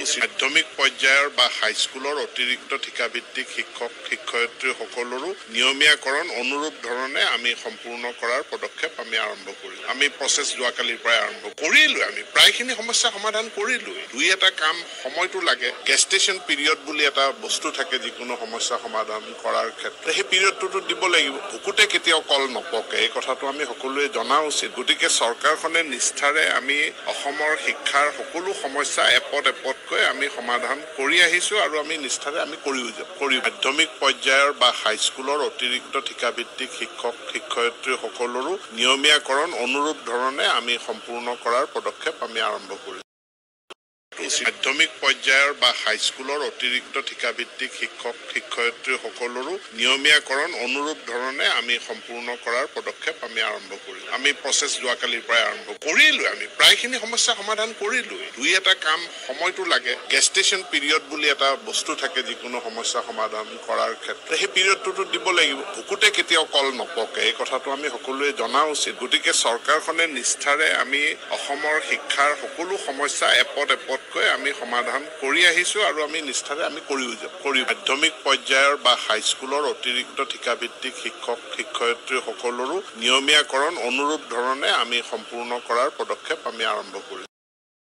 মাধ্যমিক পৰ্যায়ৰ বা হাইস্কুলৰ অতিৰিক্ত ঠিকাভিত্তিক শিক্ষক শিক্ষয়িত্ৰী সকলৰো নিয়মীয়াকৰণ অনুৰূপ ধৰণে আমি সম্পূৰ্ণ কৰাৰ পদক্ষেপ আমি আৰম্ভ কৰিলোঁ। আমি প্ৰচেছ যোৱাকালিৰ পৰাই আৰম্ভ কৰিলোঁ। আমি প্ৰায়খিনি সমস্যা সমাধান কৰিলোঁ। দুই এটা কাম সময়টো লাগে। গেষ্টেশ্যন পিৰিয়ড বুলি এটা বস্তু থাকে যিকোনো সমস্যা সমাধান কৰাৰ ক্ষেত্ৰত। সেই পিৰিয়ডটোতো দিব লাগিব। ভুকুতে কেতিয়াও কল নপকে, এই কথাটো আমি সকলোৱে জনা উচিত। গতিকে চৰকাৰখনে নিষ্ঠাৰে আমি অসমৰ শিক্ষাৰ সকলো সমস্যা এপদ এপদকৈ আমি সমাধান কৰি আহিছোঁ আৰু আমি নিষ্ঠাৰে আমি কৰিও যাম। মাধ্যমিক পৰ্যায়ৰ বা হাইস্কুলৰ অতিৰিক্ত ঠিকাভিত্তিক শিক্ষক শিক্ষয়িত্ৰী সকলৰো নিয়মীয়াকৰণ অনুৰূপ ধৰণে আমি সম্পূৰ্ণ কৰাৰ পদক্ষেপ আমি আৰম্ভ কৰিলোঁ। মাধ্যমিক পৰ্যায়ৰ বা হাইস্কুলৰ অতিৰিক্ত ঠিকাভিত্তিক শিক্ষক শিক্ষয়িত্ৰী সকলৰো নিয়মীয়াকৰণ অনুৰূপ ধৰণে আমি সম্পূৰ্ণ কৰাৰ পদক্ষেপ আমি আৰম্ভ কৰিলোঁ। আমি প্ৰচেছ যোৱাকালিৰ পৰাই আৰম্ভ কৰিলোঁ। আমি প্ৰায়খিনি সমস্যা সমাধান কৰিলোঁ। দুই এটা কাম সময়টো লাগে। গেষ্টেশ্যন পিৰিয়ড বুলি এটা বস্তু থাকে যিকোনো সমস্যা সমাধান কৰাৰ ক্ষেত্ৰত। সেই পিৰিয়ডটোতো দিব লাগিব। ভুকুতে কেতিয়াও কল নপকে, এই কথাটো আমি সকলোৱে জনা উচিত। গতিকে চৰকাৰখনে নিষ্ঠাৰে আমি অসমৰ শিক্ষাৰ সকলো সমস্যা এপদ এপদকৈ আমি সমাধান কৰি আহিছোঁ আৰু আমি নিষ্ঠাৰে আমি কৰিও যাম। মাধ্যমিক পৰ্যায়ৰ বা হাইস্কুলৰ অতিৰিক্ত ঠিকাভিত্তিক শিক্ষক শিক্ষয়িত্ৰী সকলৰো নিয়মীয়াকৰণ অনুৰূপ ধৰণে আমি সম্পূৰ্ণ কৰাৰ পদক্ষেপ আমি আৰম্ভ কৰিলোঁ।